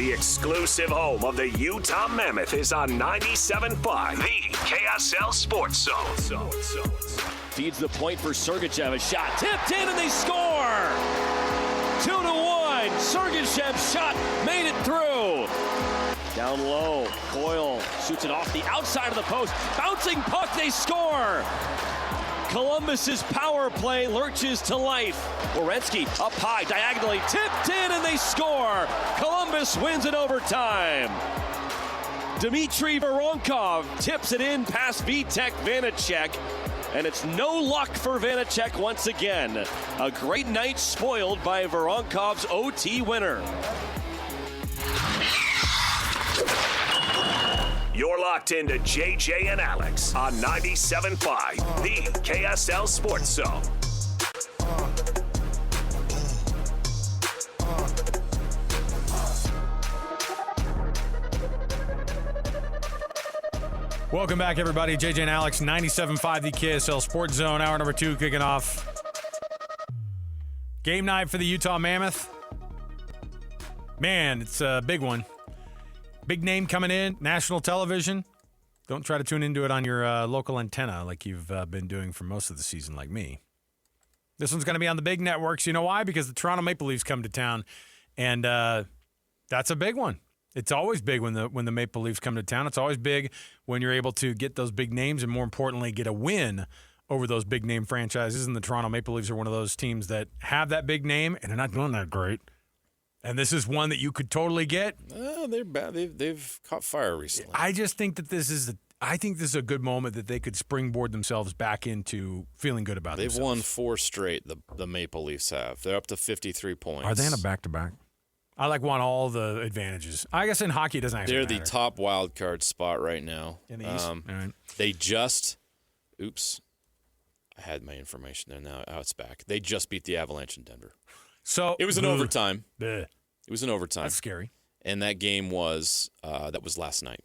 The exclusive home of the Utah Mammoth is on 97.5, the KSL Sports Zone. Feeds the point for Sergachev. A shot tipped in and they score! 2-1. Sergachev's shot made it through. Down low, Coyle shoots it off the outside of the post. Bouncing puck, they score! Columbus's power play lurches to life. Werenski up high, diagonally, tipped in, and they score! Columbus wins in overtime. Dmitry Voronkov tips it in past Vitek Vanacek, and it's no luck for Vanacek once again. A great night spoiled by Voronkov's OT winner. You're locked into JJ and Alex on 97.5, the KSL Sports Zone. Welcome back, everybody. JJ and Alex, 97.5, the KSL Sports Zone. Hour number 2 kicking off. Game night for the Utah Mammoth. Man, it's a big one. Big name coming in, national television. Don't try to tune into it on your local antenna like you've been doing for most of the season like me. This one's going to be on the big networks. You know why? Because the Toronto Maple Leafs come to town, and that's a big one. It's always big when the Maple Leafs come to town. It's always big when you're able to get those big names and, more importantly, get a win over those big name franchises. And the Toronto Maple Leafs are one of those teams that have that big name, and they're not doing that great. And this is one that you could totally get. They're bad. They've caught fire recently. I just think that this is a good moment that they could springboard themselves back into feeling good about themselves. They've won 4 straight, the Maple Leafs have. They're up to 53 points. Are they in a back-to-back? I want all the advantages. I guess in hockey it doesn't actually matter. They're the top wild card spot right now. In the East? All right. They just – oops. I had my information there now. Oh, it's back. They just beat the Avalanche in Denver. So it was in overtime. Bleh. It was in overtime. That's scary. And that game was that was last night.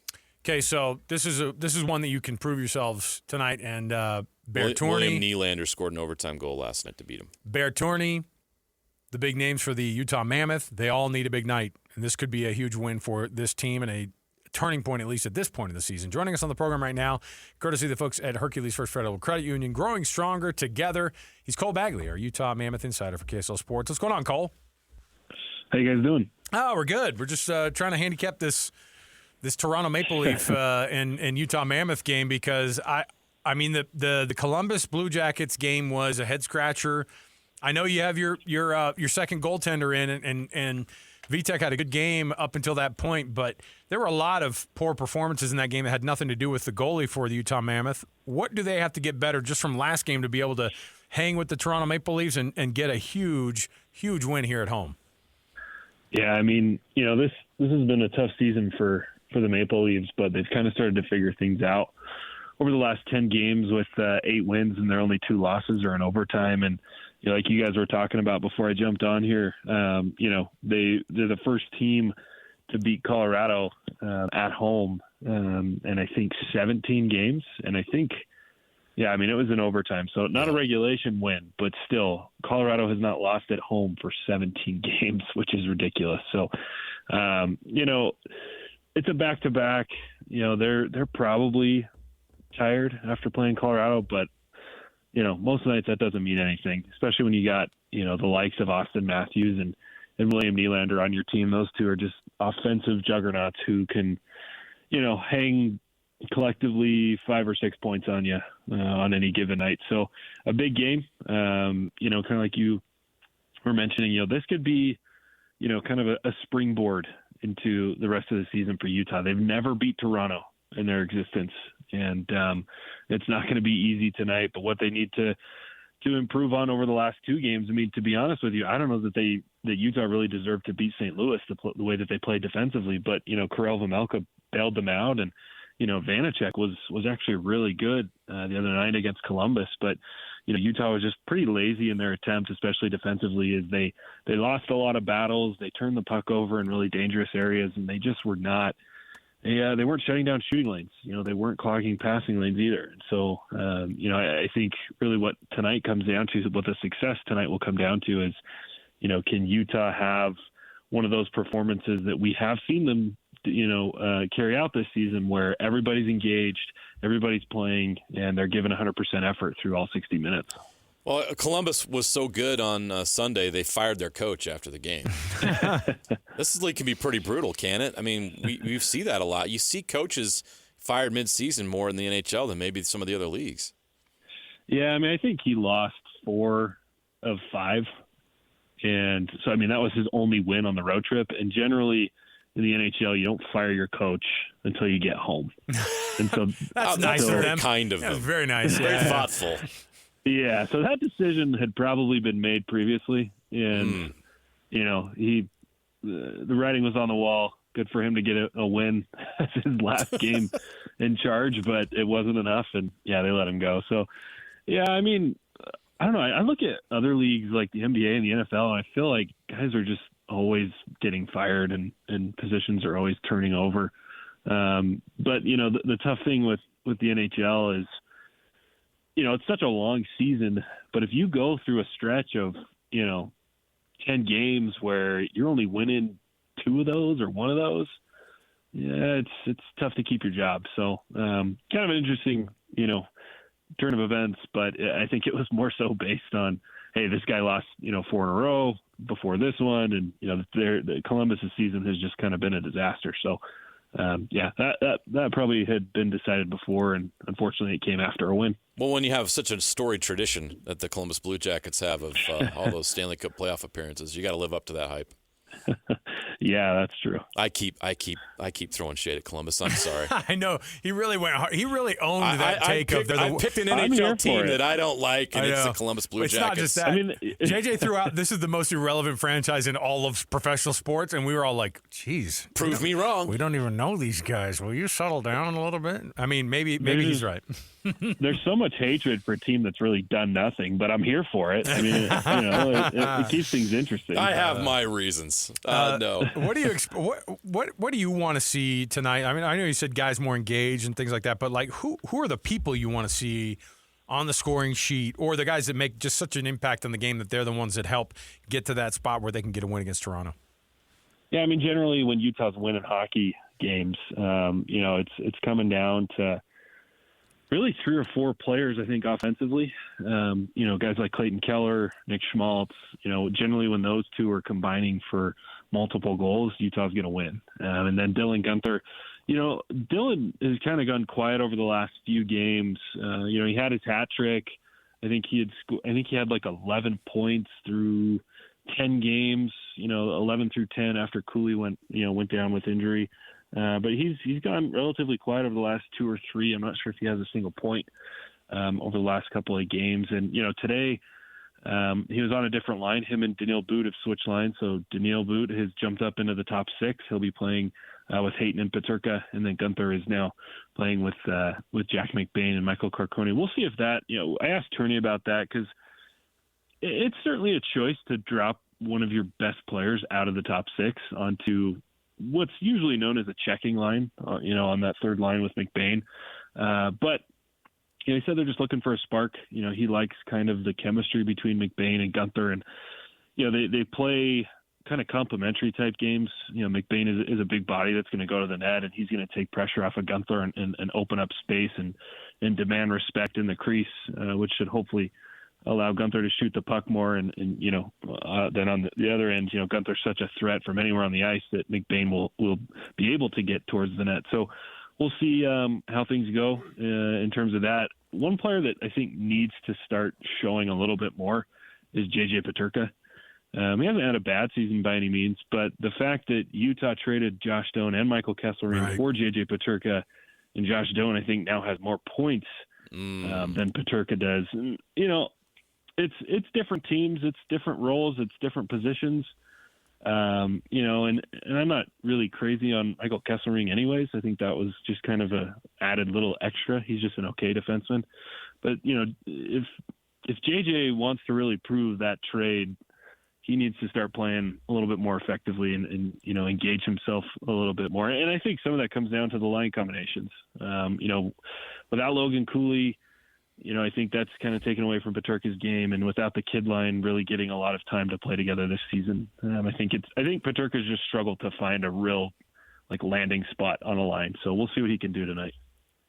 Okay, so this is one that you can prove yourselves tonight. And Bertoni, William Nylander scored an overtime goal last night to beat him. Bertoni, the big names for the Utah Mammoth, they all need a big night, and this could be a huge win for this team and a turning point, at least at this point in the season. Joining us on the program right now, courtesy of the folks at Hercules First Federal Credit Union, growing stronger together. He's Cole Bagley, our Utah Mammoth insider for KSL Sports. What's going on, Cole? How you guys doing? Oh, we're good. We're just trying to handicap this Toronto Maple Leaf and Utah Mammoth game because I mean the Columbus Blue Jackets game was a head scratcher. I know you have your second goaltender in and Vitek had a good game up until that point, but there were a lot of poor performances in that game that had nothing to do with the goalie for the Utah Mammoth. What do they have to get better just from last game to be able to hang with the Toronto Maple Leafs and get a huge win here at home? Yeah, I mean, this has been a tough season for the Maple Leafs, but they've kind of started to figure things out over the last 10 games with 8 wins, and their only 2 losses are in overtime. And like you guys were talking about before I jumped on here, they're the first team to beat Colorado at home, and I think 17 games. And I think, it was in overtime. So not a regulation win, but still, Colorado has not lost at home for 17 games, which is ridiculous. So, it's a back-to-back. They're probably tired after playing Colorado, but most nights that doesn't mean anything, especially when you got, the likes of Austin Matthews and William Nylander on your team. Those two are just offensive juggernauts who can, hang collectively 5 or 6 points on you on any given night. So a big game, kind of like you were mentioning, this could be, kind of a springboard into the rest of the season for Utah. They've never beat Toronto in their existence. And it's not going to be easy tonight, but what they need to improve on over the last 2 games, I mean, to be honest with you, I don't know that Utah really deserved to beat St. Louis the way that they played defensively, but, Karel Vejmelka bailed them out, and, Vanacek was actually really good the other night against Columbus, but, Utah was just pretty lazy in their attempt, especially defensively, as they lost a lot of battles. They turned the puck over in really dangerous areas, and they just were not – they weren't shutting down shooting lanes. They weren't clogging passing lanes either. And so, I think really what tonight comes down to, what the success tonight will come down to is, can Utah have one of those performances that we have seen them, carry out this season, where everybody's engaged, everybody's playing, and they're giving 100% effort through all 60 minutes. Well, Columbus was so good on Sunday, they fired their coach after the game. This league can be pretty brutal, can it? I mean, we see that a lot. You see coaches fired mid-season more in the NHL than maybe some of the other leagues. Yeah, I mean, I think he lost 4 of 5. And so, I mean, that was his only win on the road trip. And generally in the NHL, you don't fire your coach until you get home. And so that's nice of them. Kind of them. Very nice. Very thoughtful. Yeah, so that decision had probably been made previously, and the writing was on the wall. Good for him to get a win as his last game in charge, but it wasn't enough, and they let him go. So, I mean, I don't know. I look at other leagues like the NBA and the NFL, and I feel like guys are just always getting fired, and positions are always turning over. But the tough thing with the NHL is, it's such a long season, but if you go through a stretch of, 10 games where you're only winning 2 of those or 1 of those, it's tough to keep your job. So kind of an interesting, turn of events, but I think it was more so based on, hey, this guy lost, 4 in a row before this one. And, the Columbus's season has just kind of been a disaster. So, that probably had been decided before, and unfortunately it came after a win. Well, when you have such a storied tradition that the Columbus Blue Jackets have of all those Stanley Cup playoff appearances, you got to live up to that hype. Yeah, that's true. I keep throwing shade at Columbus. I'm sorry. I know he really went hard. He really owned that take I of picked an NHL team that I don't like, and it's the Columbus Blue it's Jackets. Not just that. I mean, JJ threw out, this is the most irrelevant franchise in all of professional sports, and we were all like, "Geez, prove me wrong. We don't even know these guys. Will you settle down a little bit?" I mean, maybe he's right. There's so much hatred for a team that's really done nothing, but I'm here for it. I mean, it keeps things interesting. I have my reasons. No. What do you what do you want to see tonight? I mean, I know you said guys more engaged and things like that, but like who are the people you want to see on the scoring sheet, or the guys that make just such an impact on the game that they're the ones that help get to that spot where they can get a win against Toronto? Yeah, I mean, generally when Utah's winning hockey games, it's coming down to really 3 or 4 players, I think, offensively. Guys like Clayton Keller, Nick Schmaltz, generally when those 2 are combining for multiple goals, Utah's going to win. And then Dylan Guenther, Dylan has kind of gone quiet over the last few games. He had his hat trick. I think he had like 11 points through 10 games, 11 through 10 after Cooley went down with injury. But he's gone relatively quiet over the last 2 or 3. I'm not sure if he has a single point over the last couple of games. And, today he was on a different line. Him and Daniil But have switched lines. So Daniil But has jumped up into the top 6. He'll be playing with Hayton and Peterka. And then Guenther is now playing with Jack McBain and Michael Carcone. We'll see if that, I asked Turney about that because it's certainly a choice to drop one of your best players out of the top 6 onto what's usually known as a checking line, on that third line with McBain. But he said they're just looking for a spark. He likes kind of the chemistry between McBain and Guenther, and they play kind of complementary type games. McBain is a big body that's going to go to the net, and he's going to take pressure off of Guenther and open up space and demand respect in the crease, which should hopefully allow Guenther to shoot the puck more. And then on the other end, Gunther's such a threat from anywhere on the ice that McBain will be able to get towards the net. So we'll see how things go in terms of that. One player that I think needs to start showing a little bit more is JJ Peterka. He hasn't had a bad season by any means, but the fact that Utah traded Josh Doan and Michael Kessler for JJ Peterka, and Josh Doan I think now has more points than Peterka does. And, it's different teams, it's different roles, it's different positions. And I'm not really crazy on Michael Kesselring anyways. I think that was just kind of a added little extra. He's just an okay defenseman. But, if JJ wants to really prove that trade, he needs to start playing a little bit more effectively and engage himself a little bit more. And I think some of that comes down to the line combinations. Without Logan Cooley, I think that's kind of taken away from Peterka's game, and without the kid line really getting a lot of time to play together this season, I think Peterka's just struggled to find a real landing spot on a line. So we'll see what he can do tonight.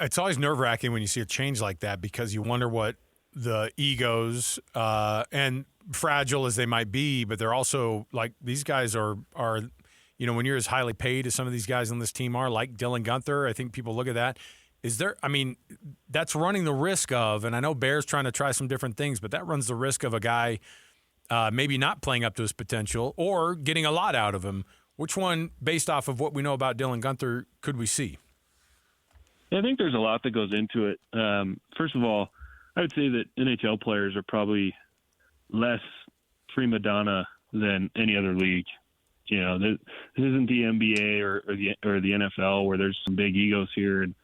It's always nerve-wracking when you see a change like that because you wonder what the egos and fragile as they might be, but they're also these guys are when you're as highly paid as some of these guys on this team are, like Dylan Guenther, I think people look at that. That's running the risk of, and I know Bear's trying to try some different things, but that runs the risk of a guy maybe not playing up to his potential or getting a lot out of him. Which one, based off of what we know about Dylan Guenther, could we see? I think there's a lot that goes into it. First of all, I would say that NHL players are probably less prima donna than any other league. This isn't the NBA or the NFL where there's some big egos here, and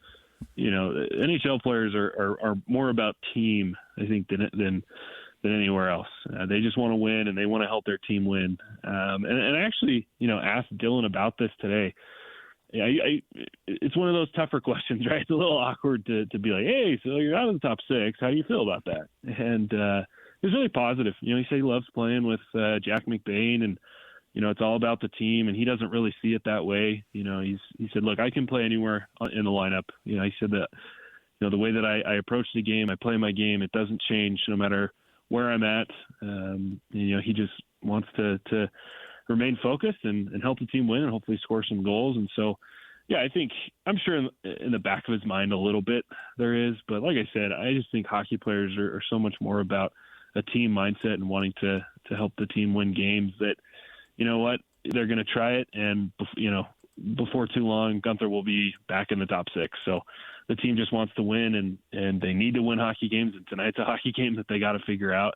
NHL players are more about team, I think, than anywhere else. They just want to win and they want to help their team win. And I actually, asked Dylan about this today. It's one of those tougher questions, right? It's a little awkward to be like, hey, so you're out of the top 6. How do you feel about that? And it was really positive. He said he loves playing with Jack McBain, and it's all about the team, and he doesn't really see it that way. He said, look, I can play anywhere in the lineup. He said that, the way that I approach the game, I play my game, it doesn't change no matter where I'm at. He just wants to remain focused and help the team win and hopefully score some goals. And so, yeah, I'm sure in the back of his mind a little bit there is, but like I said, I just think hockey players are so much more about a team mindset and wanting to help the team win games that, they're going to try it. And, before too long, Guenther will be back in the top 6. So the team just wants to win and they need to win hockey games. And tonight's a hockey game that they got to figure out.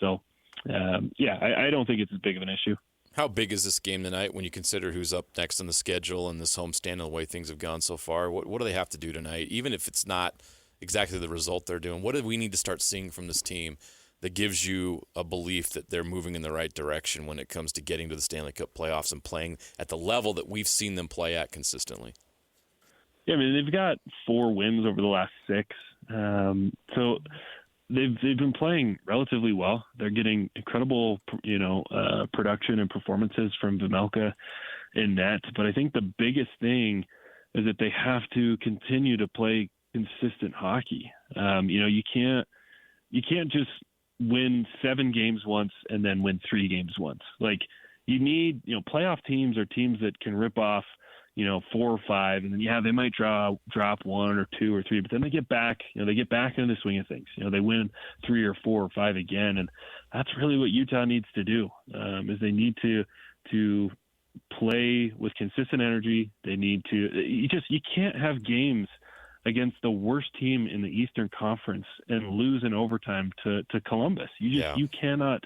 So, I don't think it's as big of an issue. How big is this game tonight when you consider who's up next on the schedule and this homestand and the way things have gone so far? What do they have to do tonight? Even if it's not exactly the result they're doing, what do we need to start seeing from this team that gives you a belief that they're moving in the right direction when it comes to getting to the Stanley Cup playoffs and playing at the level that we've seen them play at consistently? Yeah, they've got 4 wins over the last 6. So they've been playing relatively well. They're getting incredible, production and performances from Vejmelka in net. But I think the biggest thing is that they have to continue to play consistent hockey. You can't just win 7 games once and then win 3 games once. You need, playoff teams are teams that can rip off, 4 or 5, and then they might drop 1 or 2 or 3, but then they get back, they get back into the swing of things. They win 3 or 4 or 5 again, and that's really what Utah needs to do. Is they need to play with consistent energy. They need to. You can't have games against the worst team in the Eastern Conference and lose in overtime to Columbus. You cannot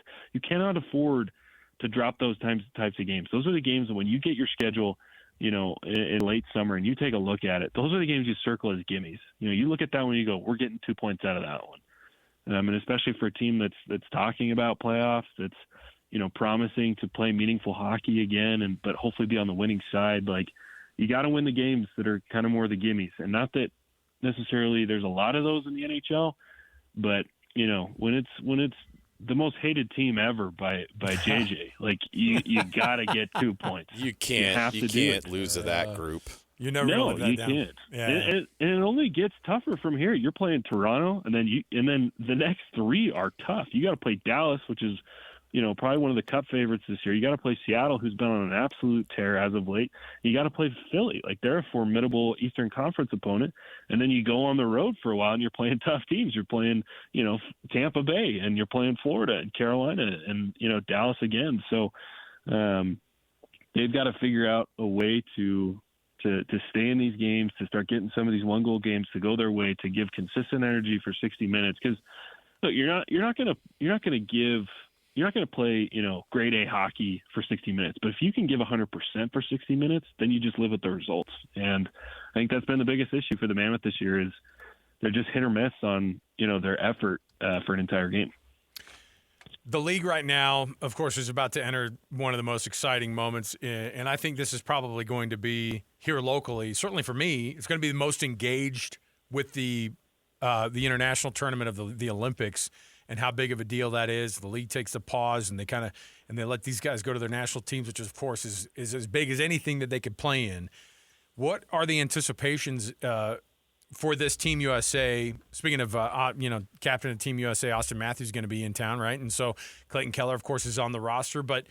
afford to drop those types of games. Those are the games that when you get your schedule, in late summer and you take a look at it, those are the games you circle as gimmies. You look at that one and you go, we're getting 2 points out of that one. And especially for a team that's talking about playoffs, that's, promising to play meaningful hockey again, but hopefully be on the winning side. You got to win the games that are kind of more the gimmies, and not that necessarily there's a lot of those in the NHL, but when it's the most hated team ever by JJ, you got to get 2 points. You can't lose to that group. You never know that you down. can't. Yeah. And it only gets tougher from here. You're playing Toronto, and then the next 3 are tough. You got to play Dallas, which is probably one of the Cup favorites this year. You got to play Seattle, who's been on an absolute tear as of late. You got to play Philly. They're a formidable Eastern Conference opponent. And then you go on the road for a while and you're playing tough teams. You're playing, Tampa Bay, and you're playing Florida and Carolina and, Dallas again. So they've got to figure out a way to stay in these games, to start getting some of these 1-goal games to go their way, to give consistent energy for 60 minutes. Because look, you're not going to play, grade A hockey for 60 minutes. But if you can give 100% for 60 minutes, then you just live with the results. And I think that's been the biggest issue for the Mammoth this year is they're just hit or miss on, their effort for an entire game. The league right now, of course, is about to enter one of the most exciting moments. And I think this is probably going to be here locally. Certainly for me, it's going to be the most engaged with the the international tournament of the Olympics and how big of a deal that is. The league takes a pause and they let these guys go to their national teams, which of course is as big as anything that they could play in. What are the anticipations for this Team USA? Speaking of, captain of Team USA, Austin Matthews is going to be in town, right? And so Clayton Keller, of course, is on the roster. But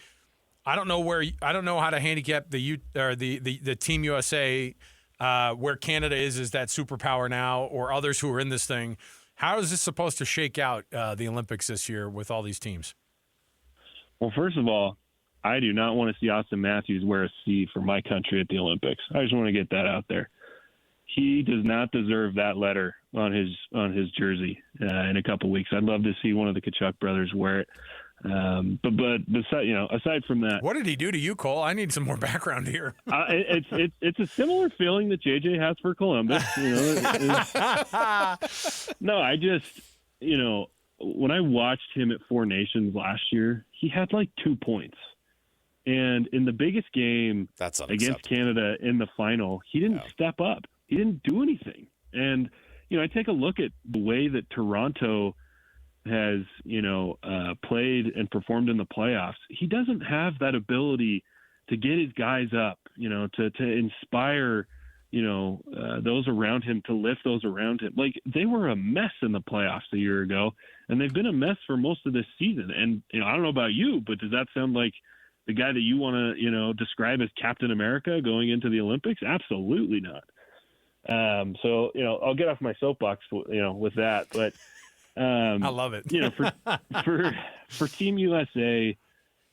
I don't know how to handicap the Team USA where Canada is that superpower now, or others who are in this thing. How is this supposed to shake out the Olympics this year with all these teams? Well, first of all, I do not want to see Austin Matthews wear a C for my country at the Olympics. I just want to get that out there. He does not deserve that letter on his jersey in a couple weeks. I'd love to see one of the Kachuk brothers wear it. But aside from that, what did he do to you, Cole? I need some more background here. It's a similar feeling that JJ has for Columbus. No, I just when I watched him at Four Nations last year, he had like 2 points. And in the biggest game against Canada in the final, he didn't step up. He didn't do anything. And, I take a look at the way that Toronto has, played and performed in the playoffs. He doesn't have that ability to get his guys up, to inspire, those around him, to lift those around him. Like, they were a mess in the playoffs a year ago, and they've been a mess for most of this season. And, I don't know about you, but does that sound like the guy that you want to, describe as Captain America going into the Olympics? Absolutely not. So, I'll get off my soapbox, with that, but, I love it. For Team USA,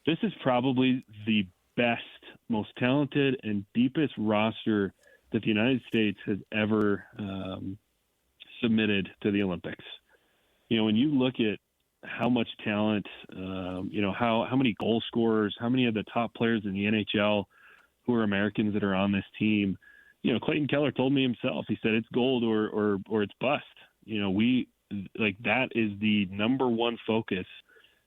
this is probably the best, most talented and deepest roster that the United States has ever, submitted to the Olympics. When you look at how much talent, how many goal scorers, how many of the top players in the NHL who are Americans that are on this team. Clayton Keller told me himself, he said it's gold or it's bust. That is the number one focus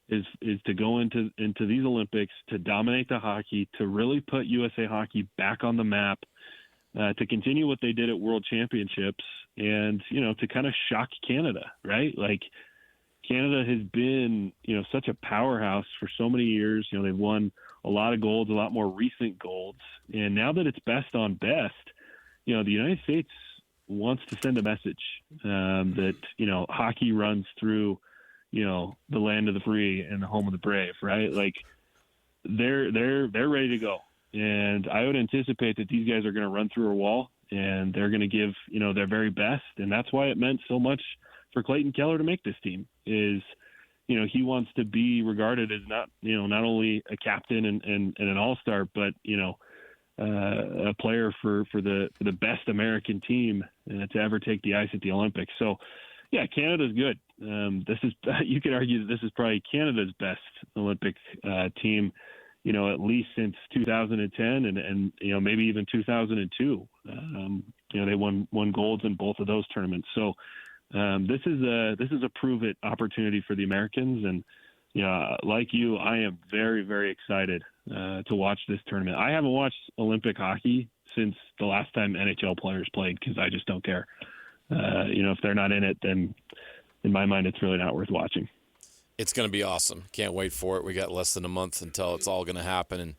is to go into these Olympics, to dominate the hockey, to really put USA hockey back on the map, to continue what they did at World Championships and, to kind of shock Canada, right? Like, Canada has been, such a powerhouse for so many years. They've won a lot of golds, a lot more recent golds. And now that it's best on best, the United States wants to send a message that, hockey runs through, the land of the free and the home of the brave, right? Like, they're ready to go. And I would anticipate that these guys are going to run through a wall and they're going to give, their very best. And that's why it meant so much for Clayton Keller to make this team is, he wants to be regarded as not only a captain and an all-star, but, a player for the best American team to ever take the ice at the Olympics. So, yeah, Canada's good. You could argue that this is probably Canada's best Olympic team, at least since 2010 and maybe even 2002. They won golds in both of those tournaments. So this is a prove it opportunity for the Americans. And like you, I am very, very excited to watch this tournament. I haven't watched Olympic hockey since the last time NHL players played because I just don't care. If they're not in it, then in my mind, it's really not worth watching. It's going to be awesome. Can't wait for it. We got less than a month until it's all going to happen. And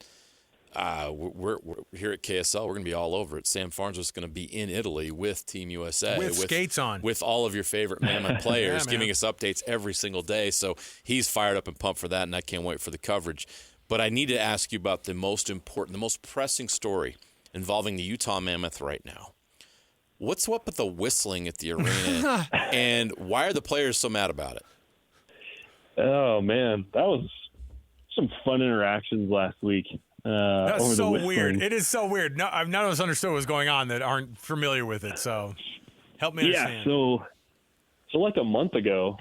we're here at KSL. We're going to be all over it. Sam Farnsworth is going to be in Italy with Team USA. With skates on. With all of your favorite Mammoth players, giving us updates every single day. So he's fired up and pumped for that, and I can't wait for the coverage. But I need to ask you about the most important, the most pressing story involving the Utah Mammoth right now. What's up with the whistling at the arena, and why are the players so mad about it? Oh, man, that was some fun interactions last week. That's so weird. It is so weird. No, none of us understood what was going on that aren't familiar with it. So help me understand. Yeah, so like a month ago,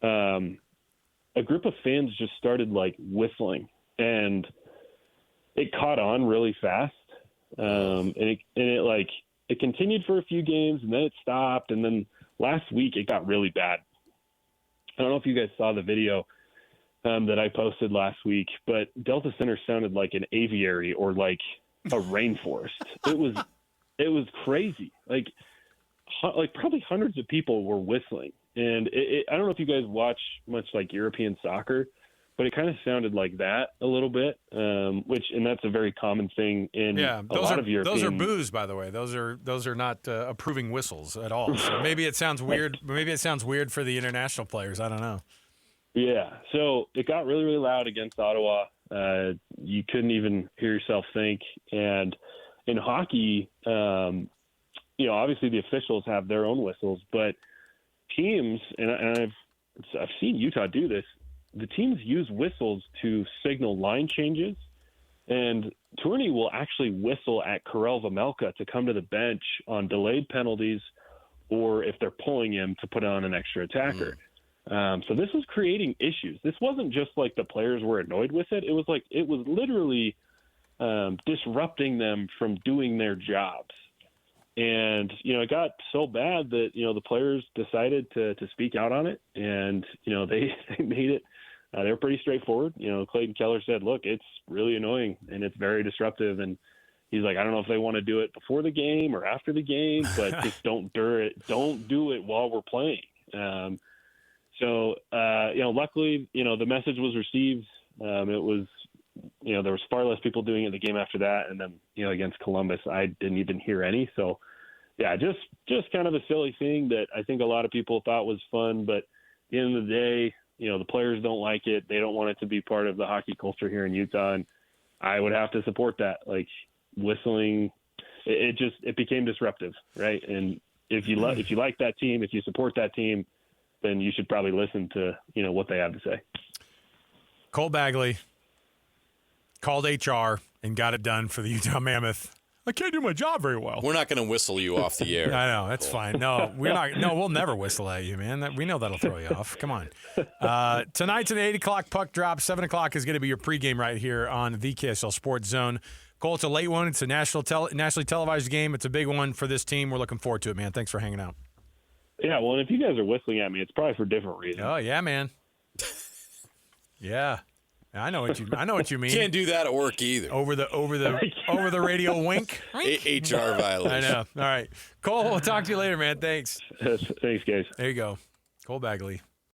a group of fans just started like whistling, and it caught on really fast. And it continued for a few games, and then it stopped. And then last week it got really bad. I don't know if you guys saw the video that I posted last week, but Delta Center sounded like an aviary or like a rainforest. It was crazy. Like probably hundreds of people were whistling. And I don't know if you guys watch much like European soccer, but it kind of sounded like that a little bit, and that's a very common thing in a lot of European. Those are boos, by the way. Those are not approving whistles at all. So maybe it sounds weird. Maybe it sounds weird for the international players. I don't know. Yeah, so it got really, really loud against Ottawa. You couldn't even hear yourself think. And in hockey, obviously the officials have their own whistles, but teams, and I've seen Utah do this, the teams use whistles to signal line changes, and Tourney will actually whistle at Karel Vejmelka to come to the bench on delayed penalties or if they're pulling him to put on an extra attacker. So this was creating issues. This wasn't just like the players were annoyed with it. It was literally disrupting them from doing their jobs. And, it got so bad that, the players decided to speak out on it. And, they made it, they were pretty straightforward. Clayton Keller said, look, it's really annoying and it's very disruptive. And he's like, I don't know if they want to do it before the game or after the game, but just don't do it while we're playing. Luckily, the message was received. It was, there was far less people doing it in the game after that. And then, against Columbus, I didn't even hear any. So, yeah, just kind of a silly thing that I think a lot of people thought was fun. But at the end of the day, the players don't like it. They don't want it to be part of the hockey culture here in Utah. And I would have to support that. Like whistling, it became disruptive, right? And if you like that team, if you support that team, then you should probably listen to, what they have to say. Cole Bagley called HR and got it done for the Utah Mammoth. I can't do my job very well. We're not going to whistle you off the air. I know, that's fine. No, we're not. No, we'll never whistle at you, man. We know that'll throw you off. Come on. Tonight's an 8 o'clock puck drop. 7 o'clock is going to be your pregame right here on the KSL Sports Zone. Cole, it's a late one. It's a nationally televised game. It's a big one for this team. We're looking forward to it, man. Thanks for hanging out. Yeah, well, and if you guys are whistling at me, it's probably for different reasons. Oh yeah, man. Yeah, I know what you mean. Can't do that at work either. Over the radio wink. HR violation. I know. All right, Cole. We'll talk to you later, man. Thanks. Thanks, guys. There you go, Cole Bagley.